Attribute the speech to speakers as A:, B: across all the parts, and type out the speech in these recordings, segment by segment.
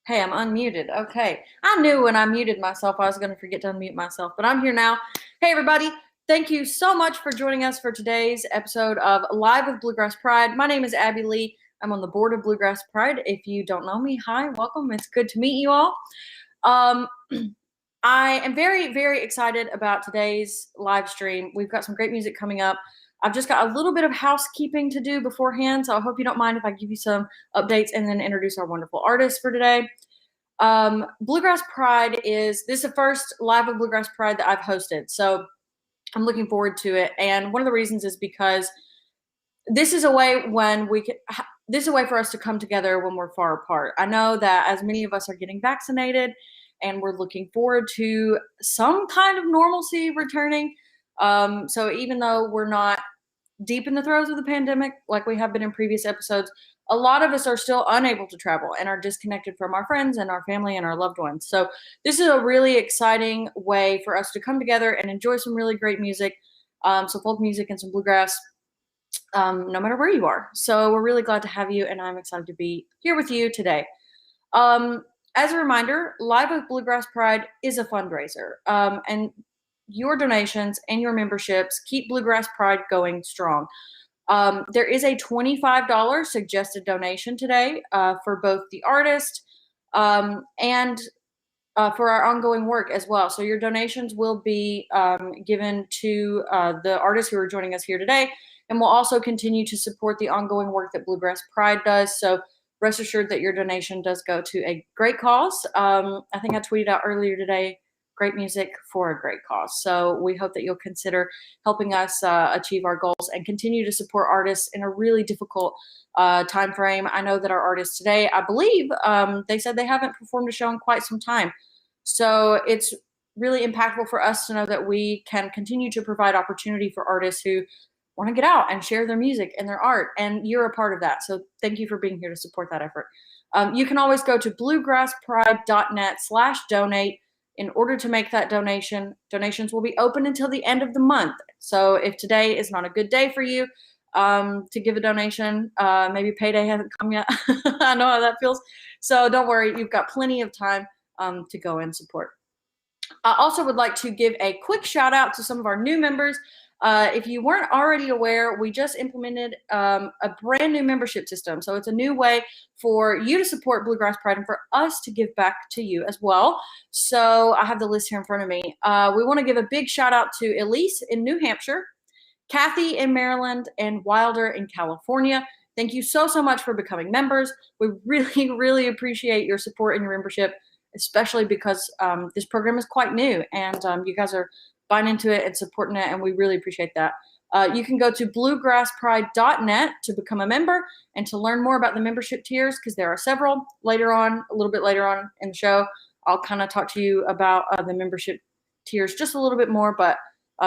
A: Hey, I'm unmuted. Okay. I knew when I muted myself, I was going to forget to unmute myself, but I'm here now. Hey, everybody. Thank you so much for joining us for today's episode of Live with Bluegrass Pride. My name is Abby Lee. I'm on the board of Bluegrass Pride. If you don't know me, hi, welcome. It's good to meet you all. Um, I am very, very excited about today's live stream. We've got some great music coming up. I've just got a little bit of housekeeping to do beforehand, so I hope you don't mind if I give you some updates and then introduce our wonderful artists for today. Bluegrass Pride this is the first Live with Bluegrass Pride that I've hosted, so I'm looking forward to it. And one of the reasons is because this is a way this is a way for us to come together when we're far apart. I know that as many of us are getting vaccinated and we're looking forward to some kind of normalcy returning. So even though we're not deep in the throes of the pandemic like we have been in previous episodes, a lot of us are still unable to travel and are disconnected from our friends and our family and our loved ones. So this is a really exciting way for us to come together and enjoy some really great music, some folk music and some bluegrass, no matter where you are. So we're really glad to have you, and I'm excited to be here with you today. As a reminder, Live with Bluegrass Pride is a fundraiser, and your donations and your memberships keep Bluegrass Pride going strong. There is a $25 suggested donation today for both the artist and for our ongoing work as well. So your donations will be given to the artists who are joining us here today, and we'll also continue to support the ongoing work that Bluegrass Pride does. So rest assured that your donation does go to a great cause. I think I tweeted out earlier today, great music for a great cause. So we hope that you'll consider helping us achieve our goals and continue to support artists in a really difficult time frame. I know that our artists today, I believe, they said they haven't performed a show in quite some time. So it's really impactful for us to know that we can continue to provide opportunity for artists who want to get out and share their music and their art, and you're a part of that. So thank you for being here to support that effort. You can always go to bluegrasspride.net/donate in order to make that donation. Donations will be open until the end of the month. So if today is not a good day for you to give a donation, maybe payday hasn't come yet. I know how that feels. So don't worry, you've got plenty of time to go and support. I also would like to give a quick shout out to some of our new members. If you weren't already aware, we just implemented a brand new membership system. So it's a new way for you to support Bluegrass Pride and for us to give back to you as well. So I have the list here in front of me. We want to give a big shout out to Elise in New Hampshire, Kathy in Maryland, and Wilder in California. Thank you so much for becoming members. We really, really appreciate your support and your membership, especially because this program is quite new, and you guys are buying into it and supporting it, and we really appreciate that. You can go to bluegrasspride.net to become a member and to learn more about the membership tiers, because there are several. Later on, a little bit later on in the show, I'll kind of talk to you about the membership tiers just a little bit more, but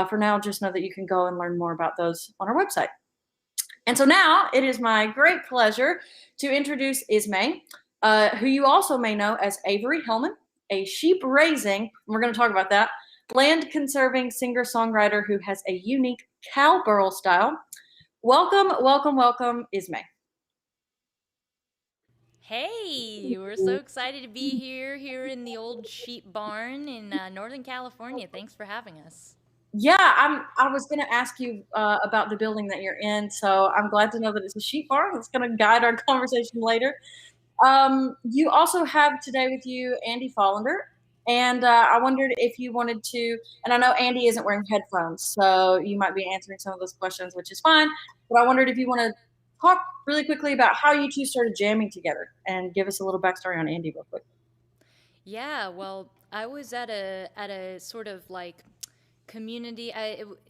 A: for now, just know that you can go and learn more about those on our website. And so now it is my great pleasure to introduce Ismay, who you also may know as Avery Hellman, a sheep-raising, we're going to talk about that, land-conserving singer-songwriter who has a unique cowbirl style. Welcome, welcome, welcome, Ismay.
B: Hey, we're so excited to be here in the old sheep barn in Northern California. Thanks for having us.
A: Yeah, I was going to ask you about the building that you're in, so I'm glad to know that it's a sheep farm. That's going to guide our conversation later. You also have today with you Andy Follander, and I wondered if you wanted to, and I know Andy isn't wearing headphones, so you might be answering some of those questions, which is fine, but I wondered if you want to talk really quickly about how you two started jamming together and give us a little backstory on Andy real quick.
B: Yeah, well, I was at a sort of like community.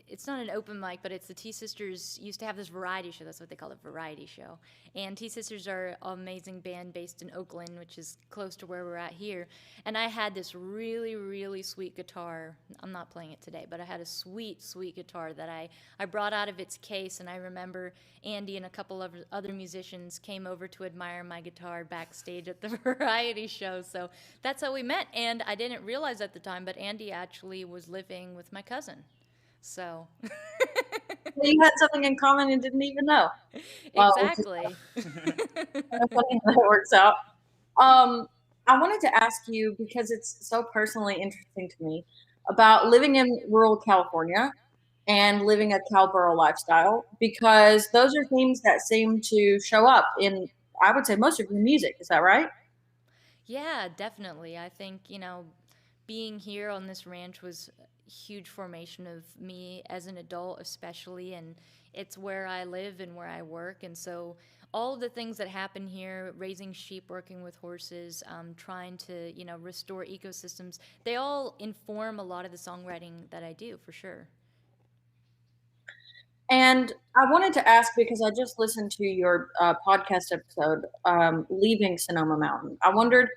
B: It's not an open mic, but it's the T Sisters used to have this variety show. That's what they call it, variety show. And T Sisters are an amazing band based in Oakland, which is close to where we're at here. And I had this really, really sweet guitar. I'm not playing it today, but I had a sweet, sweet guitar that I brought out of its case. And I remember Andy and a couple of other musicians came over to admire my guitar backstage at the variety show. So that's how we met. And I didn't realize at the time, but Andy actually was living with my cousin. So
A: you had something in common and didn't even know.
B: Exactly.
A: Kind of funny how that works out. I wanted to ask you because it's so personally interesting to me about living in rural California and living a cowgirl lifestyle because those are things that seem to show up in, I would say, most of your music. Is that right?
B: Yeah, definitely. I think, being here on this ranch was a huge formation of me as an adult, especially, and it's where I live and where I work. And so, all of the things that happen here, raising sheep, working with horses, trying to, restore ecosystems, they all inform a lot of the songwriting that I do, for sure.
A: And I wanted to ask because I just listened to your podcast episode, Leaving Sonoma Mountain. I wondered,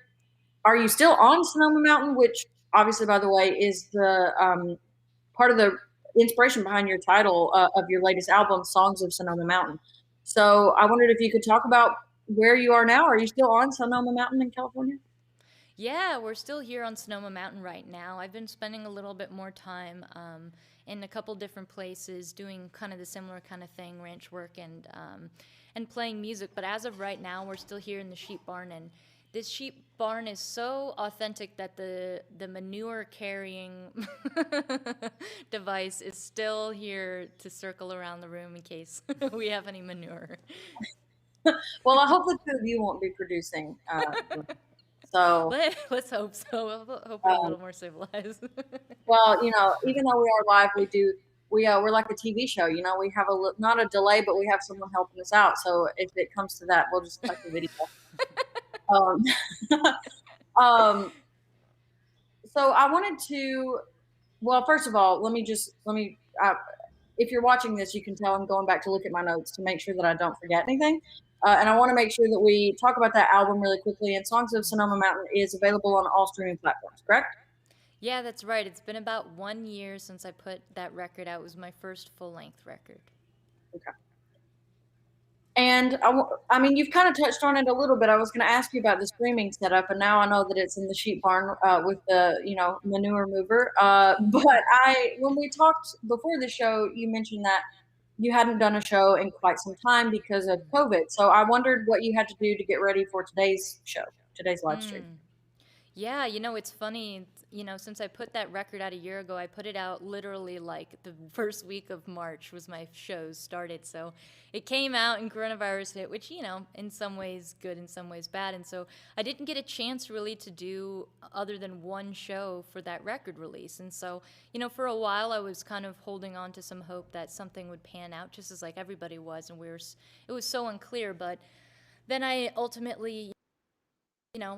A: are you still on Sonoma Mountain, which obviously, by the way, is the part of the inspiration behind your title of your latest album, Songs of Sonoma Mountain. So I wondered if you could talk about where you are now. Are you still on Sonoma Mountain in California?
B: Yeah, we're still here on Sonoma Mountain right now. I've been spending a little bit more time in a couple different places doing kind of the similar kind of thing, ranch work and playing music. But as of right now, we're still here in the sheep barn, and this sheep barn is so authentic that the manure carrying device is still here to circle around the room in case we have any manure.
A: Well, I hope the two of you won't be producing. So,
B: Let's hope so. I hope we're a
A: um,
B: little more civilized.
A: well, even though we are live, we're like a TV show. We have not a delay, but we have someone helping us out. So if it comes to that, we'll just cut the video. Um, um, so I wanted to. Well, first of all, let me. If you're watching this, you can tell I'm going back to look at my notes to make sure that I don't forget anything. And I want to make sure that we talk about that album really quickly. And Songs of Sonoma Mountain is available on all streaming platforms, correct?
B: Yeah, that's right. It's been about 1 year since I put that record out. It was my first full length record.
A: Okay. And I mean, you've kind of touched on it a little bit. I was going to ask you about the streaming setup, and now I know that it's in the sheep barn with the manure mover. But when we talked before the show, you mentioned that you hadn't done a show in quite some time because of COVID. So I wondered what you had to do to get ready for today's show, today's live stream.
B: Yeah, it's funny. Since I put that record out a year ago, I put it out literally like the first week of March was my shows started. So it came out and coronavirus hit, which, in some ways good, in some ways bad. And so I didn't get a chance really to do other than one show for that record release. And so, for a while I was kind of holding on to some hope that something would pan out, just as like everybody was. And it was so unclear. But then I ultimately,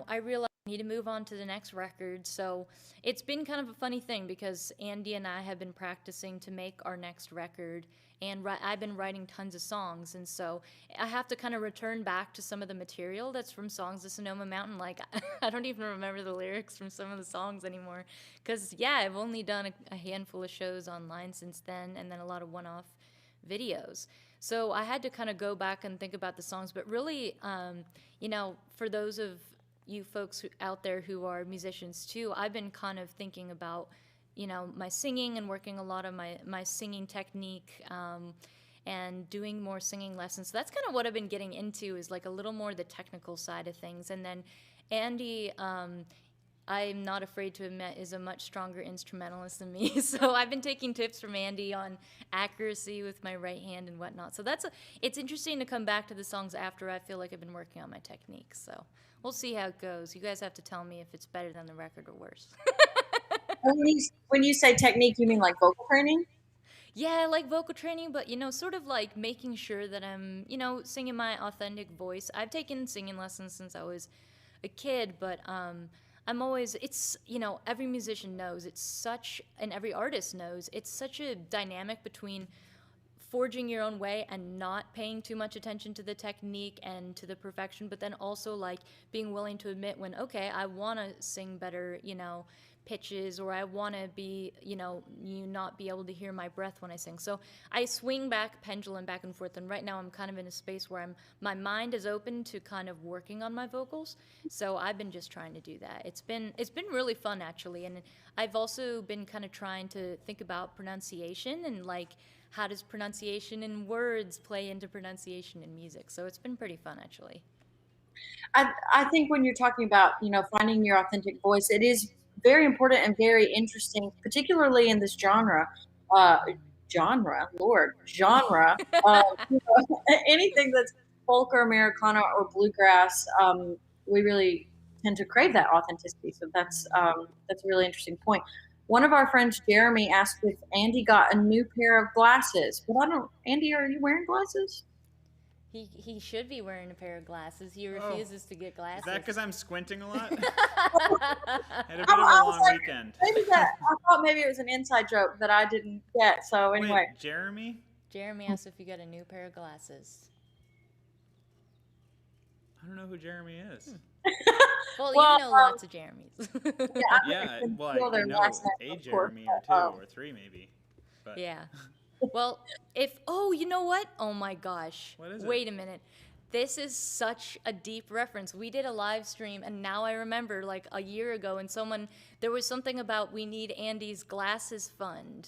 B: I realized I need to move on to the next record. So it's been kind of a funny thing because Andy and I have been practicing to make our next record, and I've been writing tons of songs, and so I have to kind of return back to some of the material that's from Songs of Sonoma Mountain. Like, I don't even remember the lyrics from some of the songs anymore because, yeah, I've only done a handful of shows online since then, and then a lot of one-off videos. So I had to kind of go back and think about the songs, but really, for those of you folks out there who are musicians too, I've been kind of thinking about, my singing and working a lot of my singing technique and doing more singing lessons. So that's kind of what I've been getting into is like a little more the technical side of things. And then Andy, I'm not afraid to admit, is a much stronger instrumentalist than me. So I've been taking tips from Andy on accuracy with my right hand and whatnot. So it's interesting to come back to the songs after I feel like I've been working on my technique. So we'll see how it goes. You guys have to tell me if it's better than the record or worse.
A: When you say technique, you mean like vocal training?
B: Yeah, like vocal training, but sort of like making sure that I'm, singing my authentic voice. I've taken singing lessons since I was a kid, but I'm always, every musician knows and every artist knows, it's such a dynamic between forging your own way and not paying too much attention to the technique and to the perfection, but then also like being willing to admit when, okay, I want to sing better, pitches, or I want to be, you not be able to hear my breath when I sing. So I swing pendulum back and forth, and right now I'm kind of in a space where my mind is open to kind of working on my vocals. So I've been just trying to do that. It's been really fun actually, and I've also been kind of trying to think about pronunciation and like how does pronunciation in words play into pronunciation in music. So it's been pretty fun actually.
A: I think when you're talking about, finding your authentic voice, it is very important and very interesting, particularly in this uh, genre, anything that's folk or Americana or bluegrass, we really tend to crave that authenticity. So that's a really interesting point. One of our friends, Jeremy, asked if Andy got a new pair of glasses, but I don't. Andy, are you wearing glasses?
B: He should be wearing a pair of glasses. He
C: Oh,
B: refuses to get glasses.
C: is that because I'm squinting a lot? Had a bit of
A: I
C: a
A: was
C: long
A: like,
C: weekend.
A: I thought maybe it was an inside joke that I didn't get. So anyway,
C: Wait, Jeremy?
B: Jeremy asked if you got a new pair of glasses.
C: I don't know who Jeremy is.
B: Well,
A: Well,
B: you know lots of Jeremys.
C: Yeah, well,
A: feel
C: I
A: their
C: know
A: last name,
C: a
A: of course,
C: Jeremy or
A: but,
C: two or three maybe. But
B: Yeah. Well, you know what? Oh my gosh.
C: What is it?
B: Wait a minute. This is such a deep reference. We did a live stream, and now I remember, like a year ago, and there was something about we need Andy's glasses fund.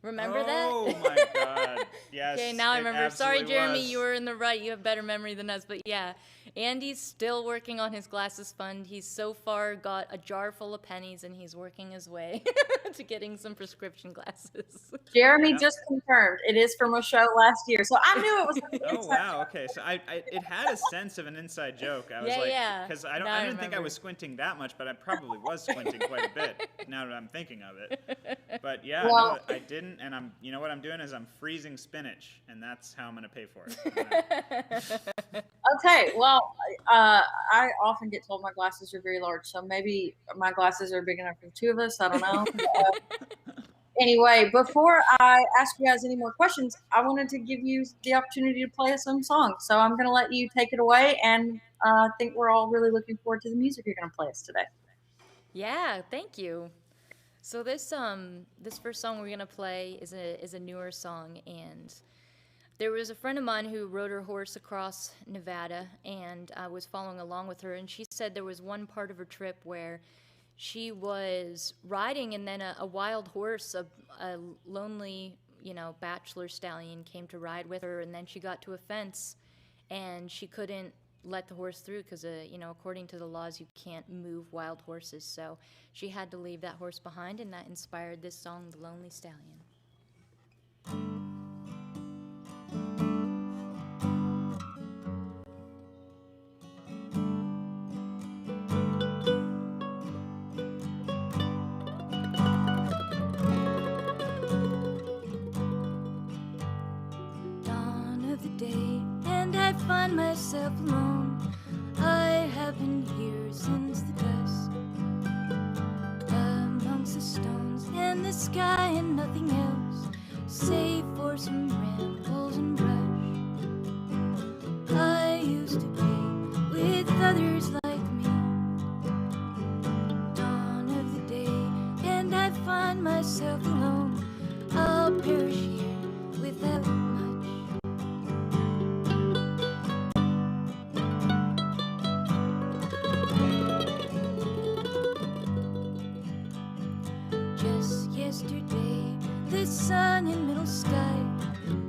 B: Remember that?
C: Oh my God! Yes.
B: Okay, now I
C: it
B: remember. Sorry,
C: absolutely
B: Jeremy,
C: was.
B: you were in the right. You have better memory than us. But yeah, Andy's still working on his glasses fund. He's so far got a jar full of pennies, and he's working his way to getting some prescription glasses.
A: Jeremy
C: Yeah.
A: just confirmed it is from a show last year. So I knew it was. An
C: Oh
A: inside
C: wow! Okay, so it had a sense of an inside joke. I was
B: Yeah,
C: like,
B: yeah.
C: because
B: Now
C: I
B: I
C: didn't think I
B: remember.
C: was squinting that much, but I probably was squinting quite a bit. Now that I'm thinking of it, but yeah,
A: Well-
C: no, I didn't, and you know what I'm doing is I'm freezing spinach, and that's how I'm gonna pay for it.
A: Okay, well, I often get told my glasses are very large, so maybe my glasses are big enough for the two of us. I don't know. Anyway, before I ask you guys any more questions, I wanted to give you the opportunity to play us some songs. So I'm going to let you take it away, and I think we're all really looking forward to the music you're going to play us today.
B: Yeah, thank you. So this first song we're gonna play is a newer song, and there was a friend of mine who rode her horse across Nevada, and I was following along with her, and she said there was one part of her trip where she was riding, and then a wild horse, a lonely, bachelor stallion came to ride with her, and then she got to a fence, and she couldn't let the horse through because, according to the laws, you can't move wild horses. So she had to leave that horse behind, and that inspired this song, The Lonely Stallion. Dawn of the day, and I find myself alone. I have been here since the dusk, amongst the stones and the sky and nothing else, save for some rambles and brush. I used to be with others like me. Dawn of the day, and I find myself alone. I'll perish here without much. Just yesterday, the sun in middle sky,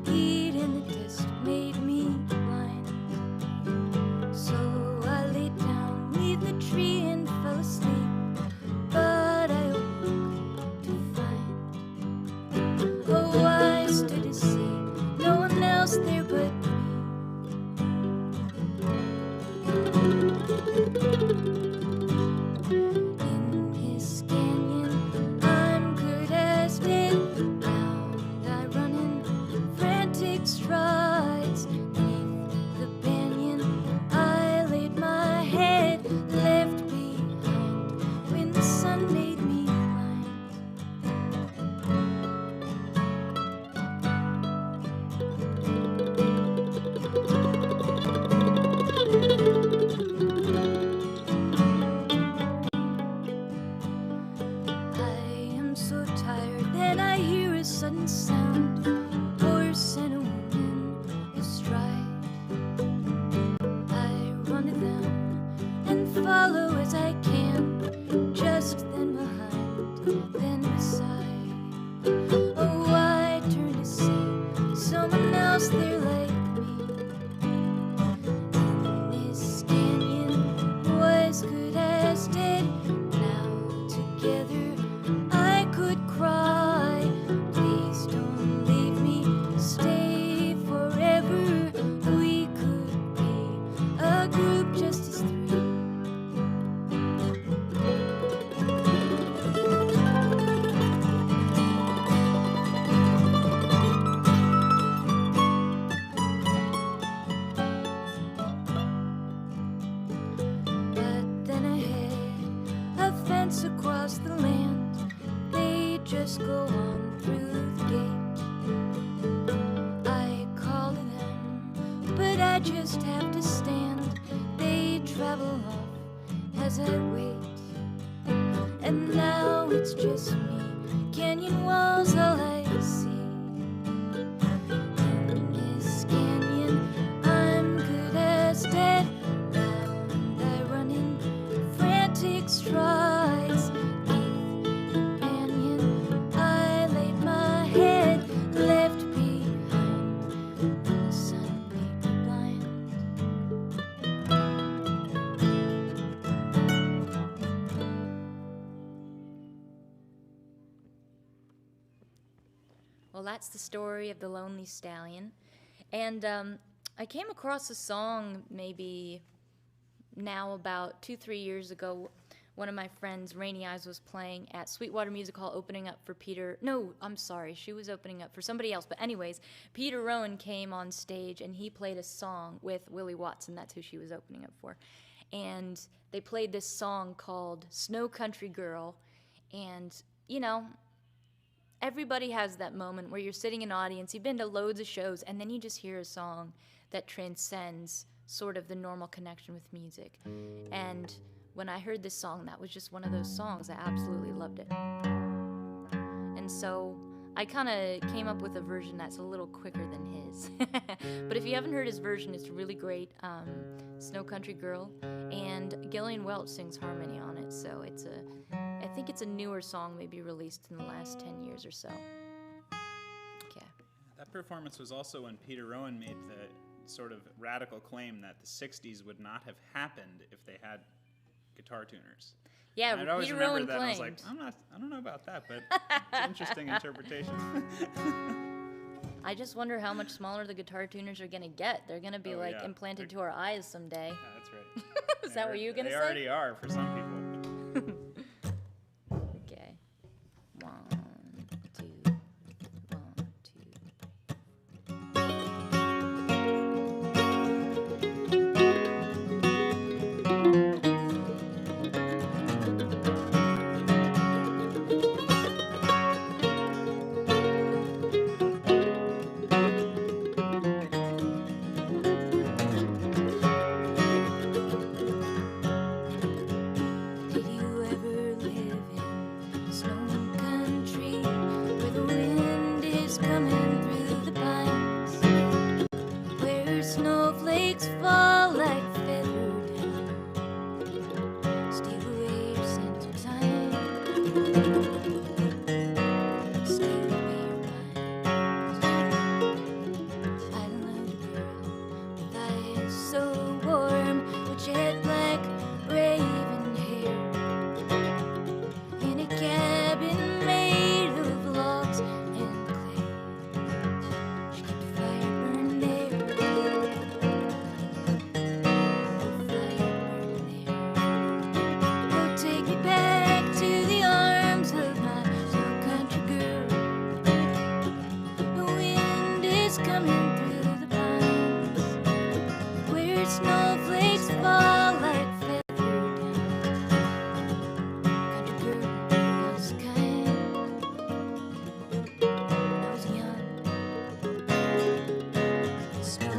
B: heat in the dust made me blind. So I lay down neath the tree and fell asleep, but I awoke to find, oh, I stood to see no one else there but in his canyon, I'm good as dead. Round I run in frantic strides. Beneath the banyan, I laid my head, left behind when the sun made me blind. I am so tired, then I hear a sudden sound, horse and a woman astride. I run to them and follow as I can, just then behind, then beside. Oh, I turn to see someone else there like me. In this canyon, I just have to stand. They travel off as I wait, and now it's just me. Canyon walls all I see. In this canyon, I'm good as dead. Round I run in frantic strides. Neath the banyan, I laid my head, left behind when the sun made me blind. Well, that's the story of the lonely stallion. And I came across a song maybe now about 2-3 years ago. One of my friends, Rainy Eyes, was playing at Sweetwater Music Hall, opening up for she was opening up for somebody else. But anyways, Peter Rowan came on stage and he played a song with Willie Watson. That's who she was opening up for. And they played this song called Snow Country Girl. And, you know, everybody has that moment where you're sitting in an audience, you've been to loads of shows, and then you just hear a song that transcends sort of the normal connection with music. And when I heard this song, that was just one of those songs. I absolutely loved it. And so I kind of came up with a version that's a little quicker than his. But if you haven't heard his version, it's really great. Snow Country Girl. And Gillian Welch sings harmony on it, so I think it's a newer song, maybe released in the last 10 years or so. Okay.
C: That performance was also when Peter Rowan made the sort of radical claim that the 60s would not have happened if they had guitar tuners.
B: Yeah,
C: and I'd always
B: Peter
C: remember
B: Rowan
C: that,
B: claimed.
C: and I was like, I don't know about that, but it's an interesting interpretation.
B: I just wonder how much smaller the guitar tuners are going to get. They're going to be implanted to our eyes someday.
C: Yeah, that's right.
B: Is that what you were going to say?
C: They already are for some people.
B: Okay. 1, 2, 1, 2. Did you ever live in snow country where the wind is coming through the pines, where snowflakes fall like feather down, steal away your sense of time, steal away your mind? Island girl with eyes so warm, with jet black raven hair, in a cabin made of logs and clay. She kept the fire burning there. The fire burning there. Oh, take me back to the arms of my snow country girl. The wind is coming through the pines, where snowflakes fall like feathers down. Country girl was kind when I was young. Snow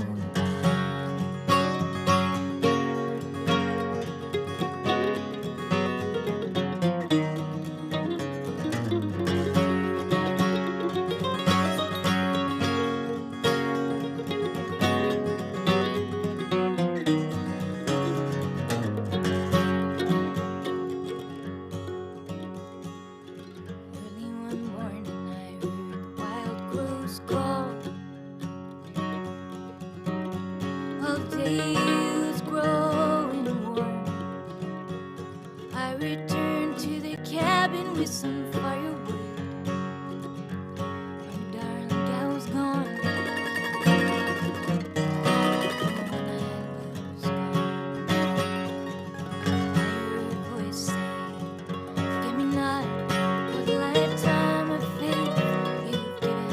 B: Early one morning I heard wild crows call, while day was growing warm. I returned to the cabin with some firewood. My darling gal was gone. When I was gone, I heard a voice say, "Forgive me not for the lifetime of faith you've given.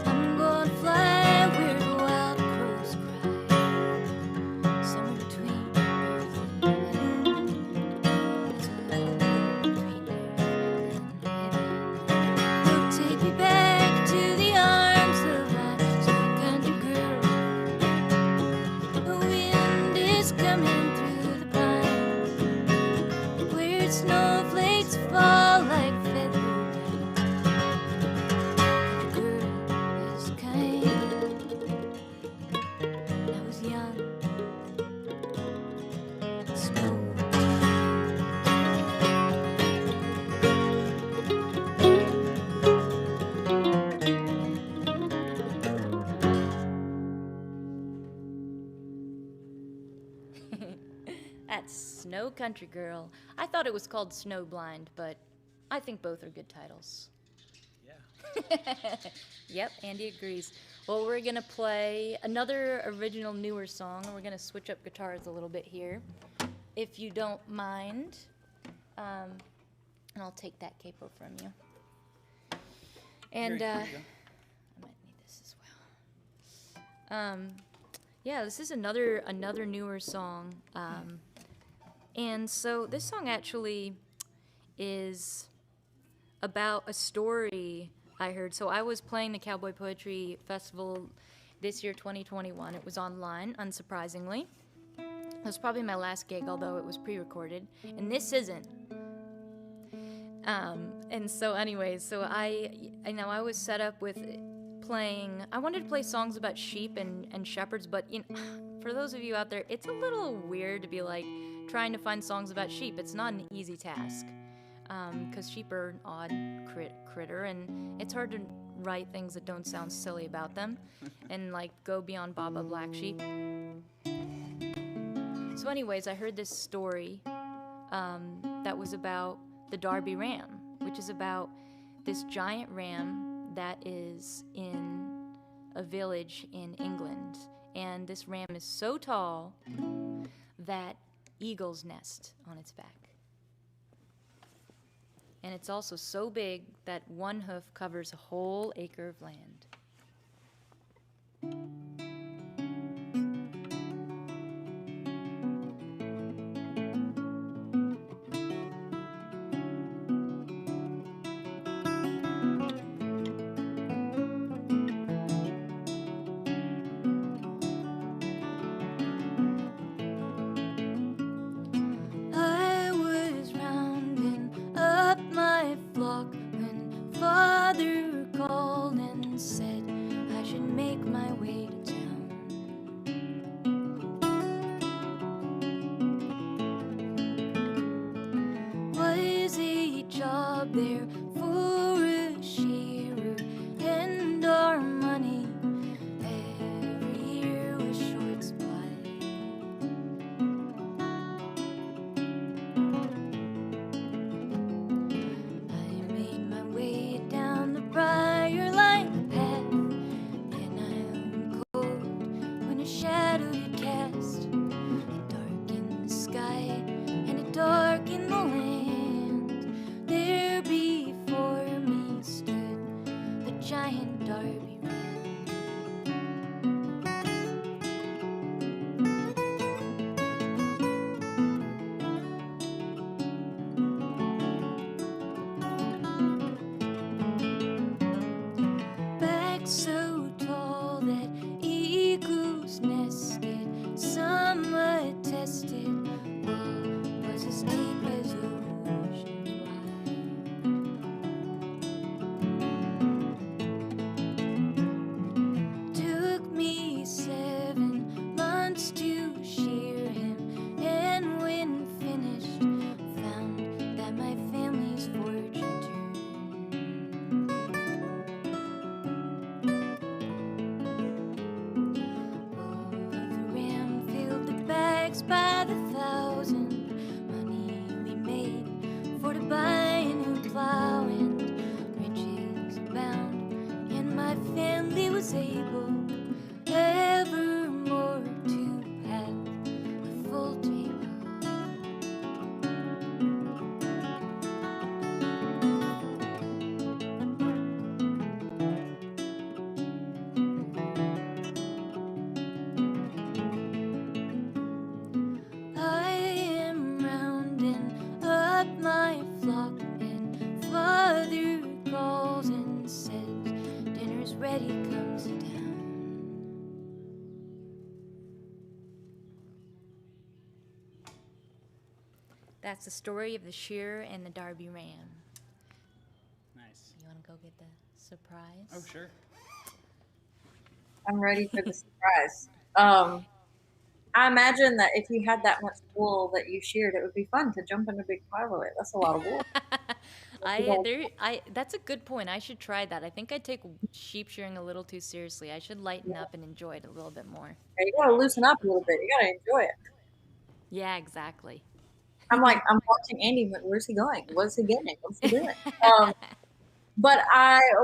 B: I'm gonna fly where the wild crows cry. Country Girl. I thought it was called Snowblind, but I think both are good titles.
C: Yeah.
B: Yep, Andy agrees. Well, we're going to play another original newer song, and we're going to switch up guitars a little bit here, if you don't mind. And I'll take that capo from you. And
C: Here you
B: I
C: go.
B: might need this as well. Yeah, this is another newer song. And so this song actually is about a story I heard. So I was playing the Cowboy Poetry Festival this year, 2021. It was online, unsurprisingly. It was probably my last gig, although it was pre-recorded. And this isn't. And so anyways, so I was set up with playing, I wanted to play songs about sheep and shepherds, but you know, for those of you out there, it's a little weird to be like trying to find songs about sheep. It's not an easy task, because sheep are an odd critter, and it's hard to write things that don't sound silly about them and like go beyond Baba Black Sheep. So anyways, I heard this story that was about the Darby ram, which is about this giant ram that is in a village in England. And this ram is so tall that eagles nest on its back. And it's also so big that one hoof covers a whole acre of land. I was rounding up my flock when Father called and said I should make my way to town. Was a job there for a shearer, and our money every year was short supply. I made my way down the briar line path, and I'm cold when a shadow you cast. It darkened the sky and it darkened the land. There before me stood the giant Darby ram. Back so tall that eagles nested, some attested, all was as deep as ocean wide. Took me 7 months to shear him, and when finished, found that my family's fortune turned. The ram filled the bags by the thousand. Money we made for to buy a new plow, and riches abound, and my family was able evermore to have a full table. I am rounding up my flock, and Father calls and says, dinner's ready, come sit down. That's the story of the shearer and the Darby ram.
C: Nice.
B: You want to go get the surprise?
C: Oh, sure.
A: I'm ready for the surprise. I imagine that if you had that much wool that you sheared, it would be fun to jump in a big pile of it. That's a lot of wool.
B: That's a good point. I should try that. I think I take sheep shearing a little too seriously. I should lighten up and enjoy it a little bit more.
A: You gotta loosen up a little bit. You gotta enjoy it.
B: Yeah, exactly.
A: I'm like, I'm watching Andy, but where's he going? What's he getting? What's he doing? But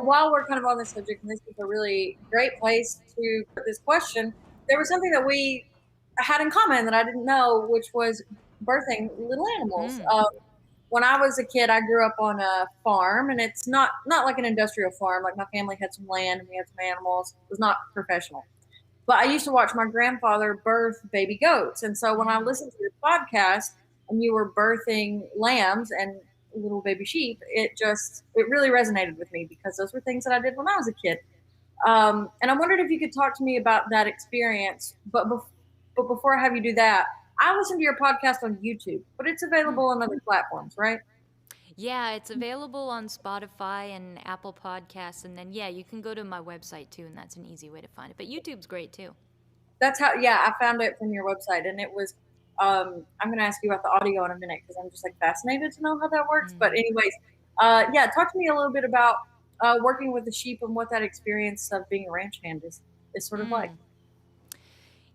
A: while we're kind of on this subject, and this is a really great place to put this question, there was something that we had in common that I didn't know, which was birthing little animals. When I was a kid, I grew up on a farm, and it's not like an industrial farm. Like my family had some land and we had some animals. It was not professional. But I used to watch my grandfather birth baby goats. And so when I listened to your podcast and you were birthing lambs and little baby sheep, it really resonated with me because those were things that I did when I was a kid. And I wondered if you could talk to me about that experience. But before I have you do that, I listened to your podcast on YouTube, but it's available on other platforms, right?
B: Yeah, it's available on Spotify and Apple Podcasts. And then, yeah, you can go to my website too, and that's an easy way to find it. But YouTube's great too.
A: That's how, yeah, I found it from your website. And it was, I'm going to ask you about the audio in a minute because I'm just like fascinated to know how that works. But anyways, yeah, talk to me a little bit about working with the sheep and what that experience of being a ranch hand is sort of like.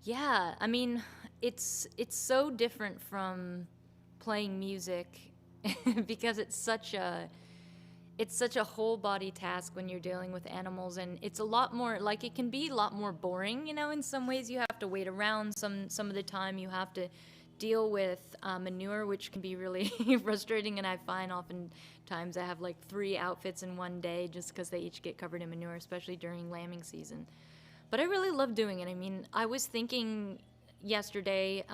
B: Yeah, I mean, it's so different from playing music because it's such a whole body task when you're dealing with animals, and it's a lot more like, it can be a lot more boring, you know. In some ways you have to wait around, some of the time you have to deal with manure, which can be really frustrating, and I find oftentimes I have like 3 outfits in one day just because they each get covered in manure, especially during lambing season. But I really love doing it. I mean, I was thinking yesterday,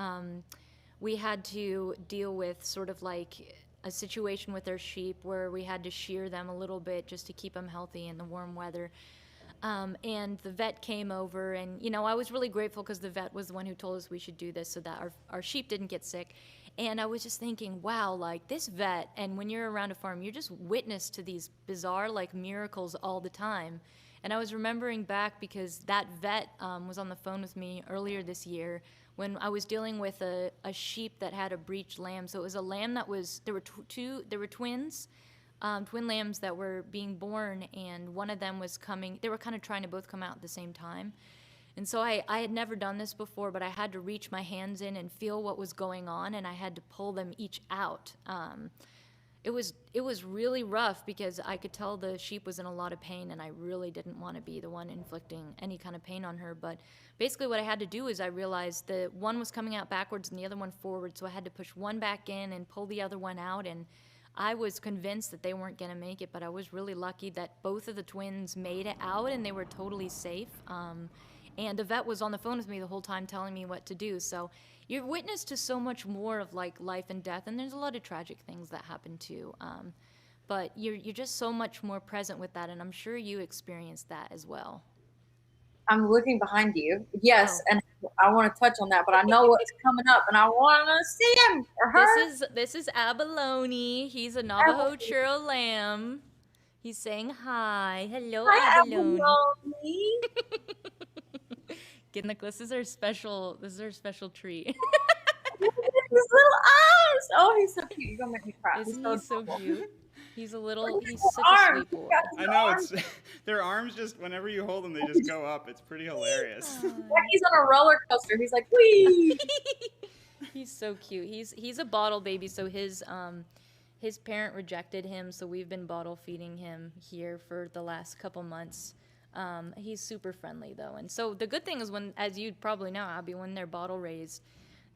B: we had to deal with sort of like a situation with our sheep where we had to shear them a little bit just to keep them healthy in the warm weather. And the vet came over, and, you know, I was really grateful because the vet was the one who told us we should do this so that our sheep didn't get sick. And I was just thinking, wow, like this vet, and when you're around a farm, you're just witness to these bizarre, like, miracles all the time. And I was remembering back because that vet was on the phone with me earlier this year when I was dealing with a sheep that had a breached lamb. So it was a lamb that was, there were twins, twin lambs that were being born, and one of them was coming, they were kind of trying to both come out at the same time. And so I had never done this before, but I had to reach my hands in and feel what was going on, and I had to pull them each out. It was really rough because I could tell the sheep was in a lot of pain, and I really didn't want to be the one inflicting any kind of pain on her. But basically what I had to do is I realized that one was coming out backwards and the other one forward, so I had to push one back in and pull the other one out, and I was convinced that they weren't going to make it, but I was really lucky that both of the twins made it out and they were totally safe. And the vet was on the phone with me the whole time telling me what to do. So you're witness to so much more of like life and death, and there's a lot of tragic things that happen too. But you're just so much more present with that, and I'm sure you experienced that as well.
A: I'm looking behind you. Yes, and I want to touch on that, but I know what's coming up, and I want to see him or her.
B: This is Abalone. He's a Navajo churro lamb. He's saying hi. Hello, Abalone. Getting the this is our special treat.
A: His little eyes. Oh, he's so cute. You're gonna make me cry.
B: Isn't he so cute? He's such a sweet boy.
C: I know, it's their arms just, whenever you hold them, they just go up. It's pretty hilarious.
A: He's on a roller coaster. He's like, wee.
B: He's so cute. He's a bottle baby, so his parent rejected him, so we've been bottle feeding him here for the last couple months. He's super friendly though, and so the good thing is when, as you probably know, Abby, when they're bottle raised,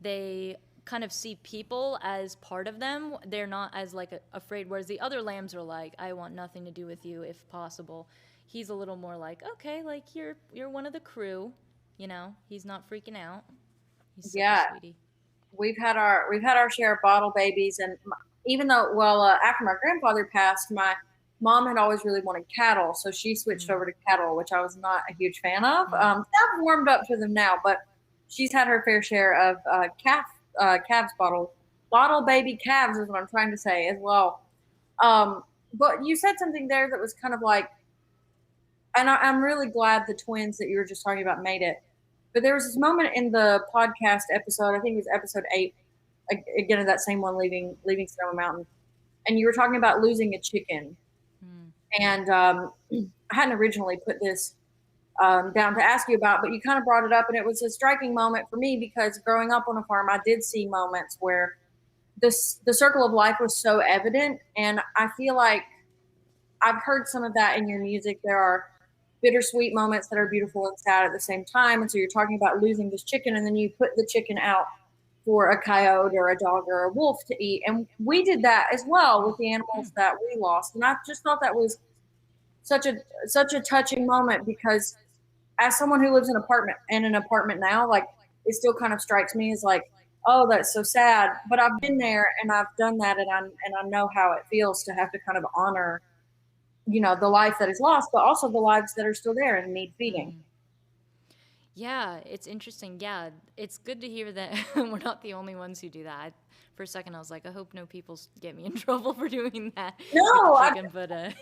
B: they kind of see people as part of them. They're not as like afraid, whereas the other lambs are like, I want nothing to do with you if possible. He's a little more like, okay, like you're one of the crew, you know. He's not freaking out. He's such a sweetie.
A: We've had our share of bottle babies, and even though after my grandfather passed, my mom had always really wanted cattle, so she switched over to cattle, which I was not a huge fan of. I've warmed up to them now, but she's had her fair share of calves, bottle baby calves is what I'm trying to say as well. But you said something there that was kind of like, and I'm really glad the twins that you were just talking about made it. But there was this moment in the podcast episode, I think it was episode 8, again, that same one, leaving Sonoma Mountain, and you were talking about losing a chicken. And I hadn't originally put this down to ask you about, but you kind of brought it up, and it was a striking moment for me because growing up on a farm, I did see moments where the circle of life was so evident, and I feel like I've heard some of that in your music. There are bittersweet moments that are beautiful and sad at the same time. And so you're talking about losing this chicken, and then you put the chicken out for a coyote or a dog or a wolf to eat. And we did that as well with the animals that we lost. And I just thought that was such a touching moment, because as someone who lives in an apartment now, like, it still kind of strikes me as like, oh, that's so sad. But I've been there and I've done that, and I know how it feels to have to kind of honor, the life that is lost, but also the lives that are still there and need feeding.
B: Yeah, it's interesting. Yeah, it's good to hear that we're not the only ones who do that. For a second, I was like, I hope no people get me in trouble for doing that.
A: No,
B: The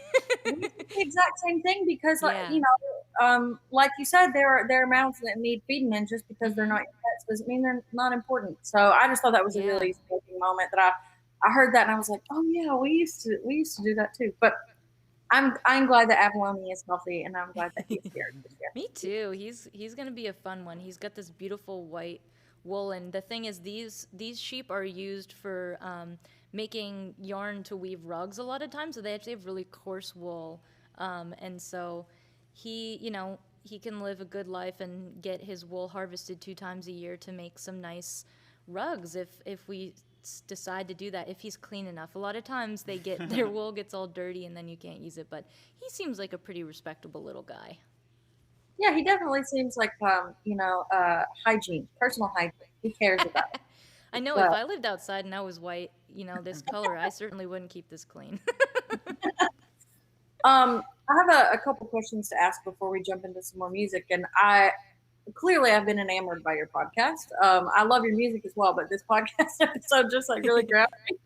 A: exact same thing, because
B: Yeah.
A: like you said, there are mouths that need feeding, and just because they're not your pets doesn't mean they're not important. So I just thought that was a really striking moment that I heard that, and I was like, oh yeah, we used to do that too. But I'm glad that Avalone is healthy, and I'm glad that he's here this year.
B: Me too. He's gonna be a fun one. He's got this beautiful white wool, and the thing is, these sheep are used for making yarn to weave rugs a lot of times. So they actually have really coarse wool, and so he can live a good life and get his wool harvested 2 times a year to make some nice rugs if we decide to do that, if he's clean enough. A lot of times their wool gets all dirty and then you can't use it, but he seems like a pretty respectable little guy.
A: Yeah, he definitely seems like hygiene, personal hygiene. He cares about it.
B: I know, if I lived outside and I was white, this color, I certainly wouldn't keep this clean.
A: I have a couple questions to ask before we jump into some more music, and I've been enamored by your podcast. I love your music as well, but this podcast episode just like really grabbed me.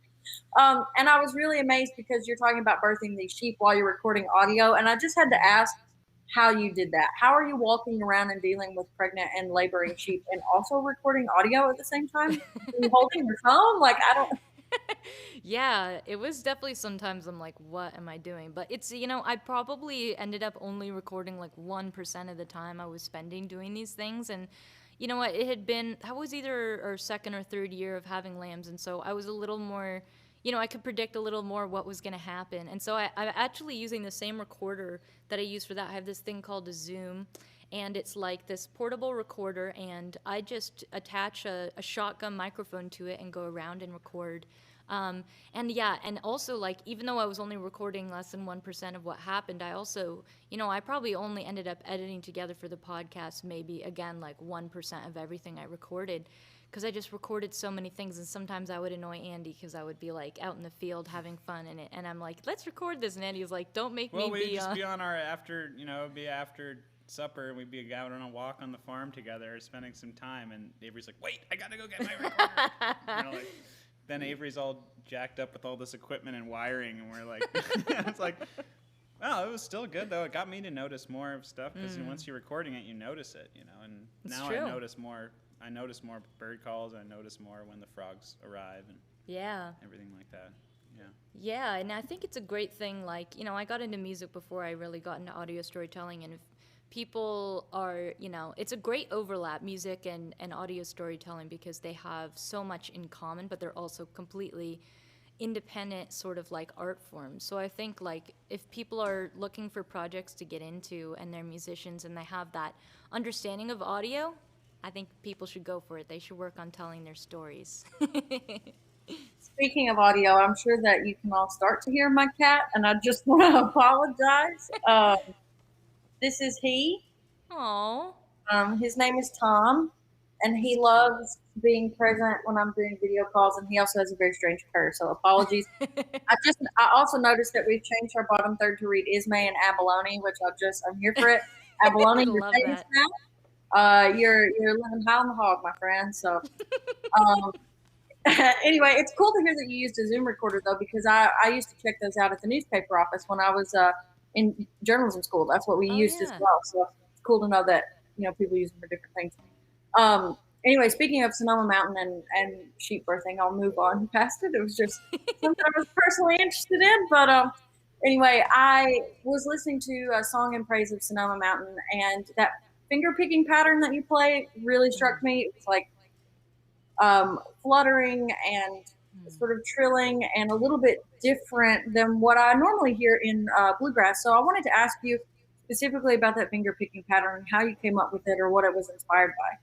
A: And I was really amazed because you're talking about birthing these sheep while you're recording audio, and I just had to ask how you did that. How are you walking around and dealing with pregnant and laboring sheep and also recording audio at the same time? Are you holding your phone? Like, I don't.
B: Yeah, it was definitely sometimes I'm like, what am I doing? But it's, I probably ended up only recording like 1% of the time I was spending doing these things. And you know what? I was either our second or third year of having lambs. And so I was a little more, I could predict a little more what was going to happen. And so I'm actually using the same recorder that I use for that. I have this thing called a Zoom. And it's like this portable recorder, and I just attach a shotgun microphone to it and go around and record. And also, like, even though I was only recording less than 1% of what happened, I also, I probably only ended up editing together for the podcast maybe, again, like 1% of everything I recorded, because I just recorded so many things. And sometimes I would annoy Andy because I would be like out in the field having fun in it, and I'm like, let's record this, and Andy was like, don't make me be
C: we'd just be on our after supper, and we'd be out on a walk on the farm together, spending some time, and Avery's like, wait, I gotta go get my recorder. Then Avery's all jacked up with all this equipment and wiring, and we're like, it's like, well, it was still good though. It got me to notice more of stuff, because once you're recording it, you notice it, and now I notice more bird calls, I notice more when the frogs arrive, and everything like that.
B: Yeah, and I think it's a great thing, like, I got into music before I really got into audio storytelling, and if people are, it's a great overlap, music and audio storytelling, because they have so much in common, but they're also completely independent sort of like art forms. So I think, like, if people are looking for projects to get into and they're musicians and they have that understanding of audio, I think people should go for it. They should work on telling their stories.
A: Speaking of audio, I'm sure that you can all start to hear my cat, and I just want to apologize. This is he.
B: Aww.
A: His name is Tom, and he loves being present when I'm doing video calls, and he also has a very strange purr, so apologies. I also noticed that we've changed our bottom third to read Ismay and Abalone, which I'm here for it. Abalone, you're famous now. You're living high on the hog, my friend. So anyway, it's cool to hear that you used a Zoom recorder, though, because I used to check those out at the newspaper office when I was in journalism school. That's what we used as well. So it's cool to know that people use them for different things. Anyway, speaking of Sonoma Mountain and sheep birthing, I'll move on past it. It was just something I was personally interested in. But anyway, I was listening to a song in praise of Sonoma Mountain, and that finger picking pattern that you play really struck me. It was like fluttering and sort of trilling and a little bit different than what I normally hear in bluegrass. So I wanted to ask you specifically about that finger picking pattern, how you came up with it, or what it was inspired by.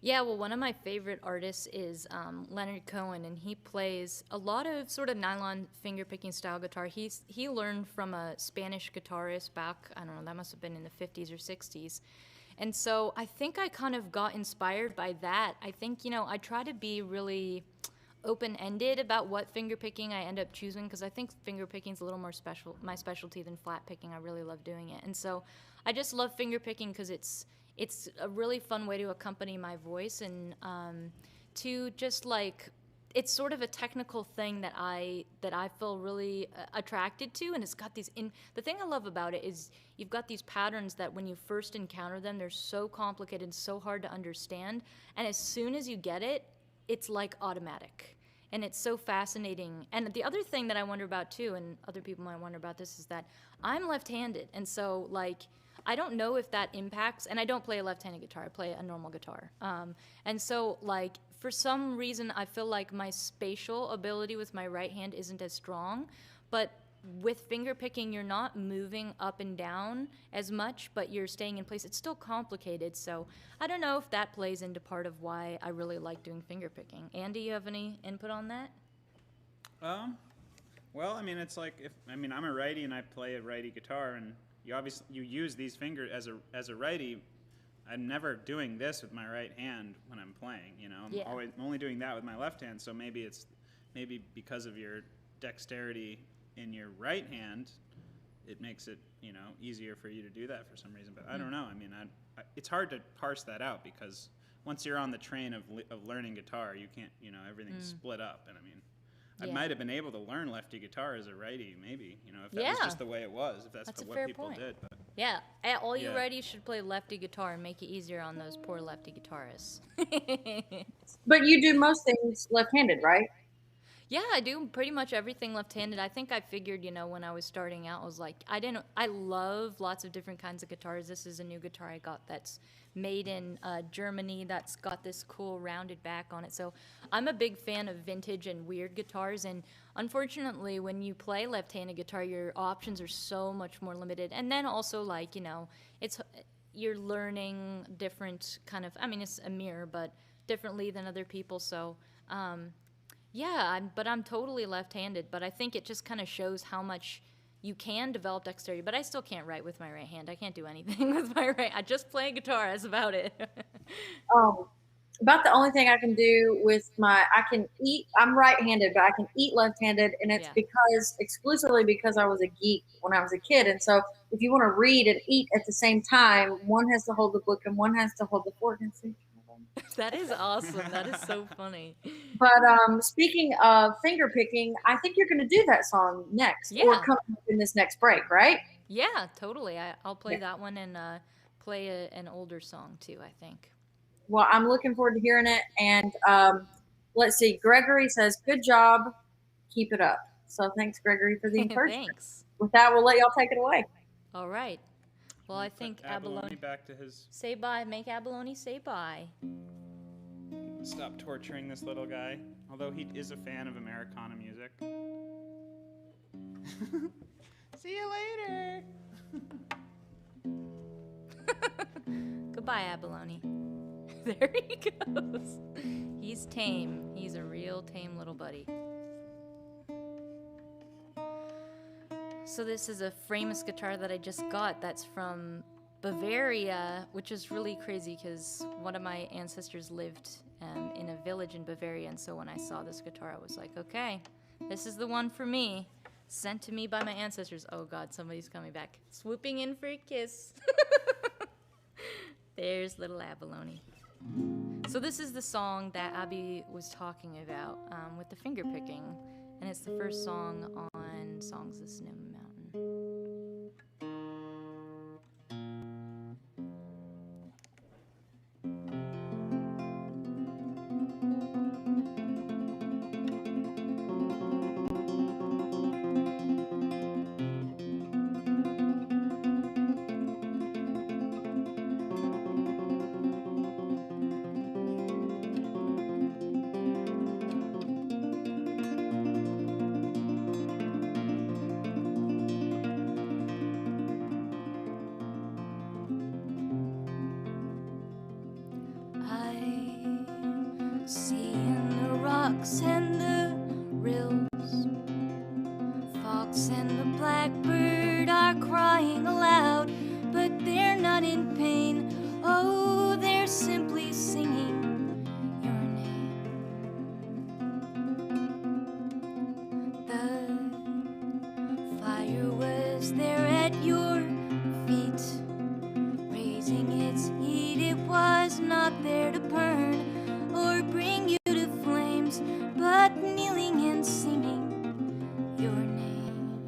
B: Yeah, well, one of my favorite artists is Leonard Cohen, and he plays a lot of sort of nylon finger-picking style guitar. He learned from a Spanish guitarist back, I don't know, that must have been in the 50s or 60s. And so I think I kind of got inspired by that. I think, I try to be really open-ended about what finger picking I end up choosing, because I think finger picking is a little more my specialty than flat picking. I really love doing it. And so I just love finger picking because it's a really fun way to accompany my voice, and to just like, it's sort of a technical thing that I feel really attracted to, and it's got these the thing I love about it is you've got these patterns that when you first encounter them, they're so complicated and so hard to understand, and as soon as you get it, it's like automatic, and it's so fascinating. And the other thing that I wonder about too, and other people might wonder about this, is that I'm left-handed, and so like, I don't know if that impacts, and I don't play a left-handed guitar, I play a normal guitar. And so, like, for some reason, I feel like my spatial ability with my right hand isn't as strong, but with finger picking, you're not moving up and down as much, but you're staying in place. It's still complicated, so I don't know if that plays into part of why I really like doing finger picking. Andy, you have any input on that?
C: Well, I mean, it's like, I'm a righty and I play a righty guitar, and you use these fingers as a righty. I'm never doing this with my right hand when I'm playing. I'm only doing that with my left hand. So maybe because of your dexterity in your right hand, it makes it easier for you to do that for some reason. But I don't know. I mean, it's hard to parse that out, because once you're on the train of learning guitar, you can't everything's split up. And I mean, I might have been able to learn lefty guitar as a righty, maybe, if that was just the way it was, if that's what people did. But
B: yeah, all you righties should play lefty guitar and make it easier on those poor lefty guitarists.
A: But you do most things left-handed, right?
B: Yeah, I do pretty much everything left-handed. I think I figured, when I was starting out, I was like, I love lots of different kinds of guitars. This is a new guitar I got that's made in Germany, that's got this cool rounded back on it. So I'm a big fan of vintage and weird guitars, and unfortunately, when you play left-handed guitar, your options are so much more limited. And then also, like, you're learning different kind of, it's a mirror, but differently than other people. So yeah, but I'm totally left-handed, but I think it just kind of shows how much you can develop dexterity, but I still can't write with my right hand. I can't do anything with my right. I just play guitar. That's about it.
A: About the only thing I can do with I can eat, I'm right-handed, but I can eat left-handed, and it's exclusively because I was a geek when I was a kid. And so if you want to read and eat at the same time, one has to hold the book and one has to hold the fork. And see.
B: That is awesome. That is so funny.
A: But speaking of finger picking, I think you're going to do that song next, or come up in this next break, right?
B: Yeah, totally. I'll play that one and play an older song too, I think.
A: Well, I'm looking forward to hearing it. And let's see. Gregory says, "Good job, keep it up." So thanks, Gregory, for the encouragement.
B: Thanks.
A: With that, we'll let y'all take it away.
B: All right. Well, I think
C: Abalone back to his.
B: Say bye. Make Abalone say bye.
C: Stop torturing this little guy. Although he is a fan of Americana music. See you later.
B: Goodbye, Abalone. There he goes. He's tame. He's a real tame little buddy. So this is a frameless guitar that I just got. That's from Bavaria, which is really crazy because one of my ancestors lived in a village in Bavaria, and so when I saw this guitar, I was like, okay, this is the one for me. Sent to me by my ancestors. Oh God, somebody's coming back. Swooping in for a kiss. There's little Abalone. So this is the song that Abby was talking about with the finger picking, and it's the first song on Songs of Sonoma Mountain.
D: rocks and the rills. Fox and the blackbird are crying aloud, but they're not in pain. Oh, they're simply singing your name. The fire was there at your feet, raising its heat. It was not there to burn or bring you to flames, but kneeling and singing your name.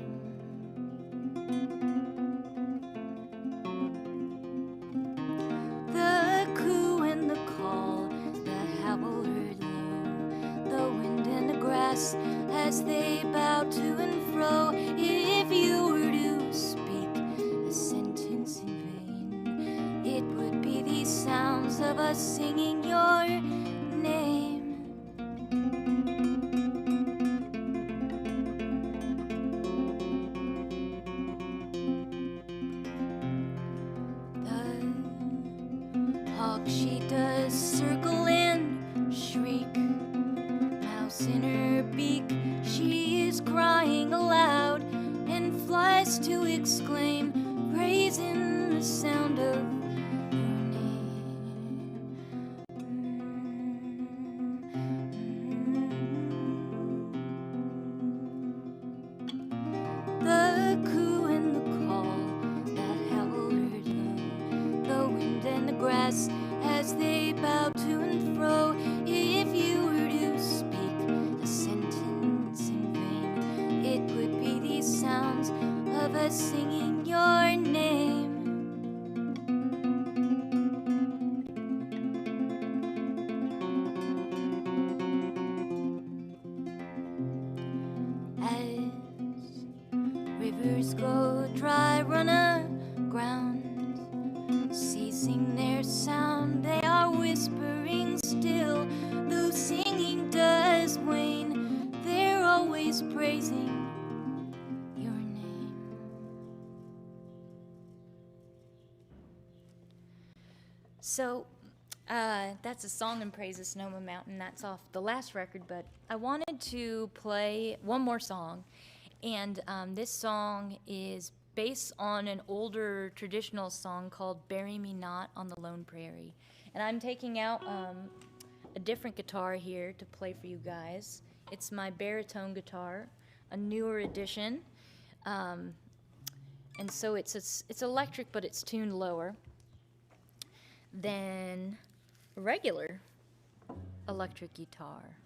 D: The coo and the call, the howl heard low, the wind and the grass as they bowed to and fro. If you were to speak a sentence in vain, it would be these sounds of us singing your name. The hawk, she does circle and shriek, mouse in her beak, she is crying aloud and flies to exclaim, praising the sound of your name. The coo and the call, the howl heard low, the wind and the grass as they bow to and fro. If you were to speak a sentence in vain, it would be these sounds of us singing your name. As rivers go dry, run aground, ceasing their sound, they are whispering still. Though singing does wane, they're always praising your name.
B: So, that's a song in praise of Sonoma Mountain. That's off the last record, but I wanted to play one more song. And this song is based on an older traditional song called Bury Me Not on the Lone Prairie. And I'm taking out a different guitar here to play for you guys. It's my baritone guitar, a newer edition. And so it's electric, but it's tuned lower than a regular electric guitar.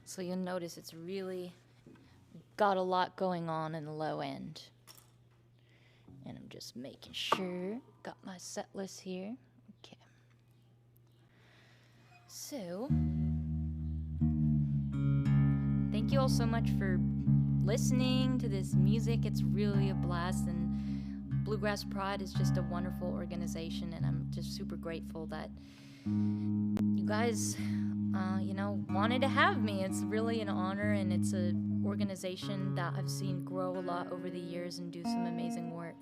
B: So you'll notice it's really got a lot going on in the low end. And I'm just making sure. Got my set list here. Okay. So, thank you all so much for listening to this music. It's really a blast, and Bluegrass Pride is just a wonderful organization, and I'm just super grateful that you guys, wanted to have me. It's really an honor, and it's an organization that I've seen grow a lot over the years and do some amazing work.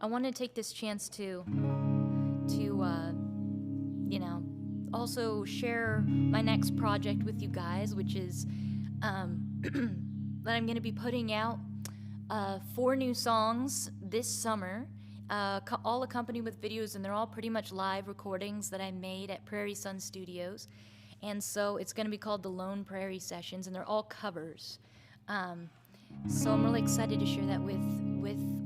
B: I want to take this chance to also share my next project with you guys, which is that I'm going to be putting out 4 new songs this summer, all accompanied with videos, and they're all pretty much live recordings that I made at Prairie Sun Studios. And so it's going to be called the Lone Prairie Sessions, and they're all covers. So I'm really excited to share that with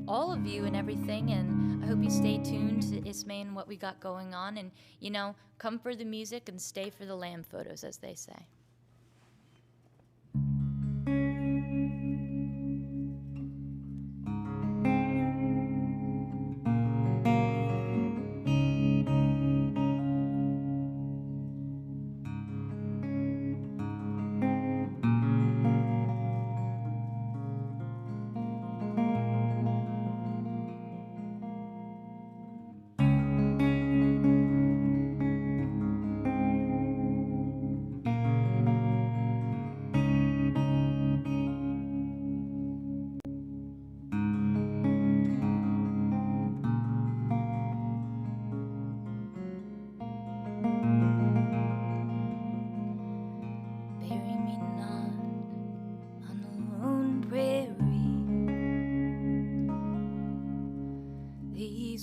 B: all of you and everything, and I hope you stay tuned to Ismay and what we got going on, and, come for the music and stay for the lamb photos, as they say.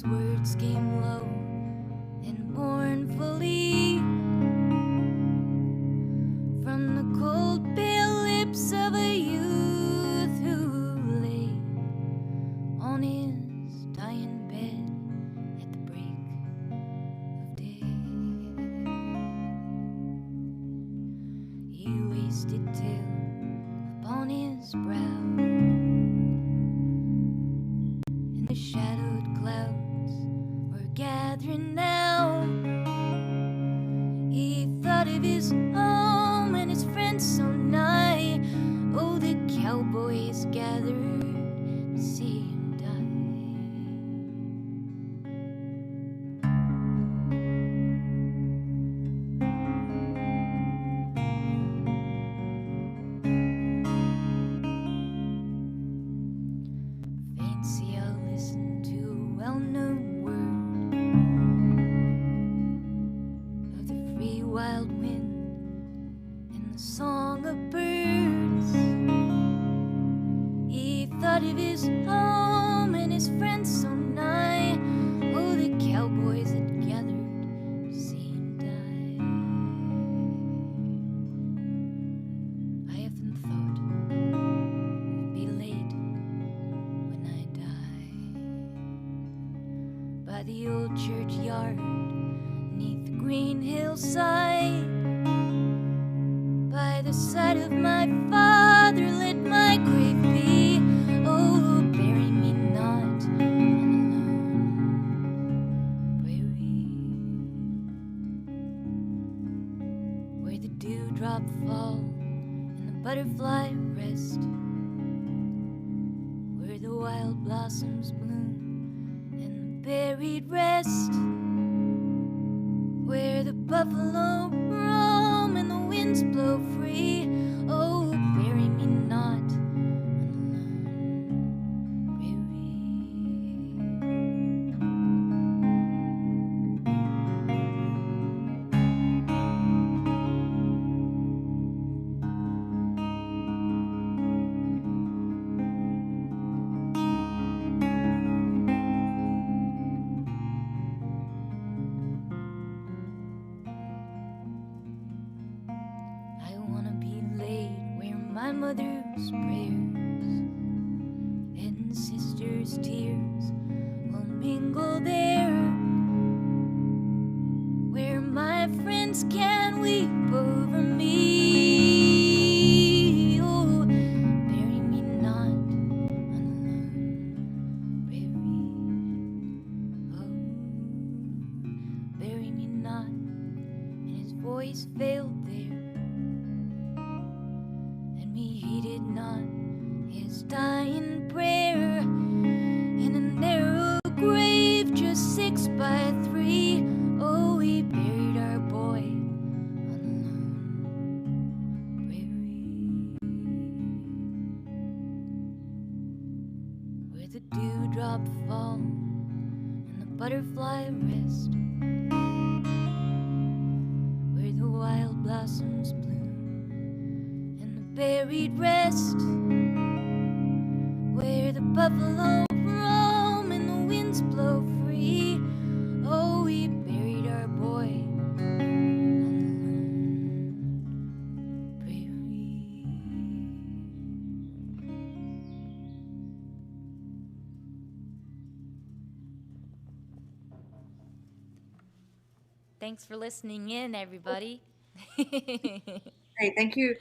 D: His words came low and mournfully from the cold pale lips of a youth who lay on his dying bed at the break of day. He wasted till upon his brow, and the shadowed clouds were gathering now. He thought of his home and his friends so nigh. Oh, the cowboys gathered to see him die. Fancy I'll listen to a well-known word of the free wild wind and the song of birds. He thought of his home and his friends so nigh. Oh, the cowboys had gathered to see him die. I often thought it'd be late when I die by the old churchyard, neath the green hillside, by the side of my father, let my grave be. Oh, bury me not on the lone prairie, where the dewdrop fall and the butterfly rest, where the wild blossoms bloom and the buried rest, where the buffalo roam and the winds blow free. Oh, bury me not on the lone I wanna be laid where my mother's prayers and sister's tears will mingle there, where my friends can weep over me. Oh, bury me not on the lone prairie. Oh, bury me not. And his voice failed there, and me heeded not his dying prayer. In a narrow grave just 6 by 3, oh, we buried our boy on the lone prairie, where the dewdrop fall and the butterfly rest, where the wild blossoms bloom and the buried rest, where the buffalo roam and the winds blow free. Oh, we buried our boy on the lone prairie.
B: Thanks for listening in, everybody.
A: Hey, thank you.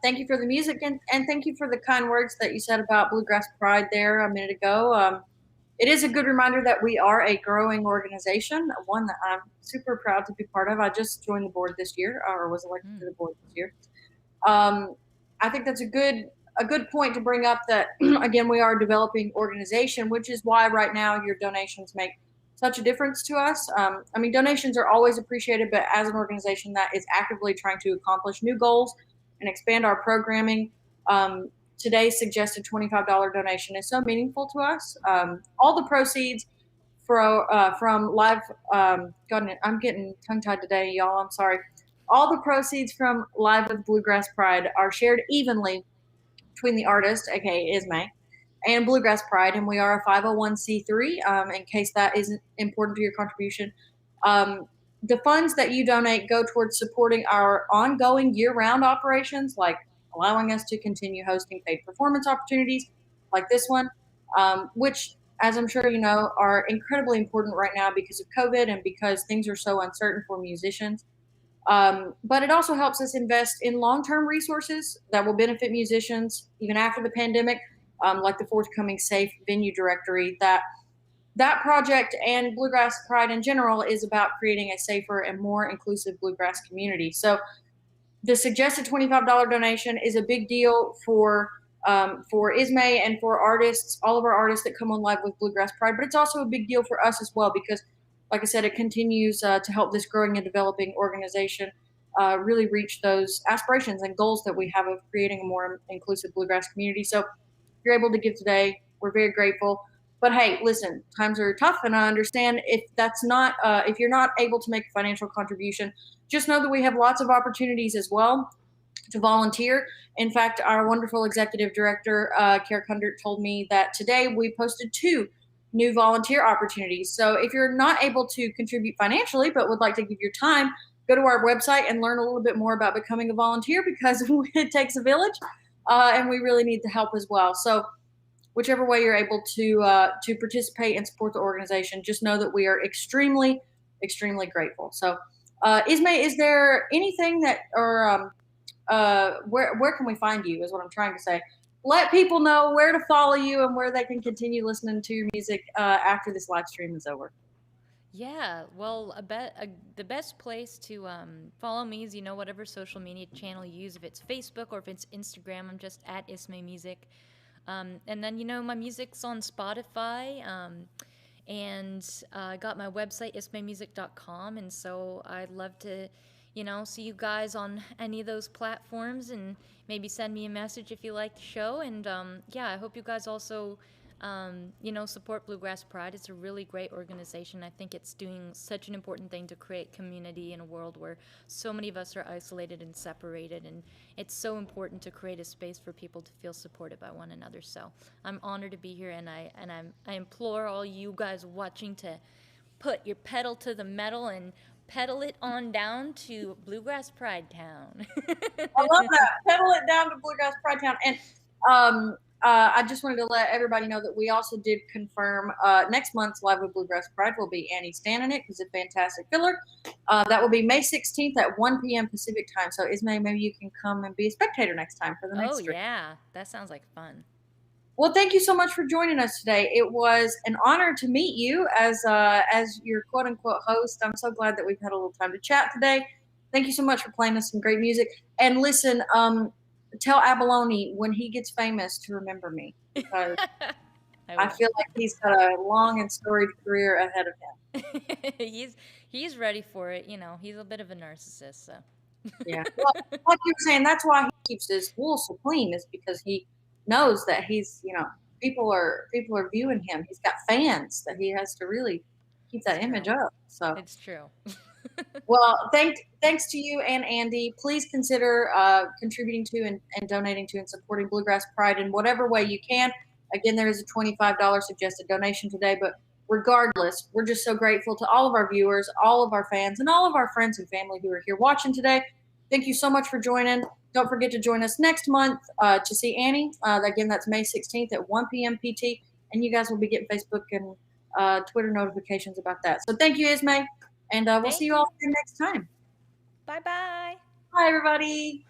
A: Thank you for the music and thank you for the kind words that you said about Bluegrass Pride there a minute ago. It is a good reminder that we are a growing organization, one that I'm super proud to be part of. I just joined the board this year, or was elected to the board this year. I think that's a good point to bring up that, again, we are a developing organization, which is why right now your donations make such a difference to us. I mean, donations are always appreciated, but as an organization that is actively trying to accomplish new goals and expand our programming, today's suggested $25 donation is so meaningful to us. All the proceeds from live, God, I'm getting tongue-tied today, y'all. I'm sorry. All the proceeds from Live with Bluegrass Pride are shared evenly between the artist, aka Ismay, and Bluegrass Pride, and we are a 501c3. In case that isn't important to your contribution, the funds that you donate go towards supporting our ongoing year-round operations, like allowing us to continue hosting paid performance opportunities like this one, which, as I'm sure you know, are incredibly important right now because of COVID and because things are so uncertain for musicians. But it also helps us invest in long-term resources that will benefit musicians even after the pandemic, like the forthcoming Safe Venue Directory. That project and Bluegrass Pride in general is about creating a safer and more inclusive bluegrass community. So the suggested $25 donation is a big deal for Ismay and for artists, all of our artists that come on live with Bluegrass Pride. But it's also a big deal for us as well because, like I said, it continues to help this growing and developing organization really reach those aspirations and goals that we have of creating a more inclusive bluegrass community. So if you're able to give today, we're very grateful. But hey, listen, times are tough, and I understand if that's not if you're not able to make a financial contribution. Just know that we have lots of opportunities as well to volunteer. In fact, our wonderful executive director, Kara Kundert, told me that today we posted 2 new volunteer opportunities. So if you're not able to contribute financially but would like to give your time, go to our website and learn a little bit more about becoming a volunteer because it takes a village, and we really need the help as well. So whichever way you're able to participate and support the organization, just know that we are extremely, extremely grateful. So, Ismay, is there anything that, or where can we find you? Is what I'm trying to say. Let people know where to follow you and where they can continue listening to your music after this live stream is over.
B: Yeah, well, the best place to follow me is, whatever social media channel you use. If it's Facebook or if it's Instagram, I'm just at Ismay Music. And then, my music's on Spotify, and I got my website, ismaymusic.com, and so I'd love to, see you guys on any of those platforms and maybe send me a message if you like the show. And, I hope you guys also, support Bluegrass Pride. It's a really great organization. I think it's doing such an important thing to create community in a world where so many of us are isolated and separated, and it's so important to create a space for people to feel supported by one another. So I'm honored to be here, and I implore all you guys watching to put your pedal to the metal and pedal it on down to Bluegrass Pride Town.
A: I love that. Pedal it down to Bluegrass Pride Town. And I just wanted to let everybody know that we also did confirm next month's Live with Bluegrass Pride will be Annie Stanick, who's a fantastic filler. That will be May 16th at 1 p.m. Pacific time. So, Ismay, maybe you can come and be a spectator next time for the next stream.
B: Oh, yeah. That sounds like fun.
A: Well, thank you so much for joining us today. It was an honor to meet you as your quote-unquote host. I'm so glad that we've had a little time to chat today. Thank you so much for playing us some great music. And listen, tell Abalone when he gets famous to remember me, because I feel like he's got a long and storied career ahead of
B: him. He's ready for it. He's a bit of a narcissist. So
A: yeah, well, like you were saying, that's why he keeps his wool so clean, is because he knows that he's, people are viewing him. He's got fans that he has to really keep that image up. So
B: it's true.
A: Well, thanks to you and Andy. Please consider contributing to and donating to and supporting Bluegrass Pride in whatever way you can. Again, there is a $25 suggested donation today, but regardless, we're just so grateful to all of our viewers, all of our fans, and all of our friends and family who are here watching today. Thank you so much for joining. Don't forget to join us next month to see Annie. Again, that's May 16th at 1 p.m. PT, and you guys will be getting Facebook and Twitter notifications about that. So thank you, Ismay. And we'll see you all again next time.
B: Bye-bye.
A: Bye, everybody.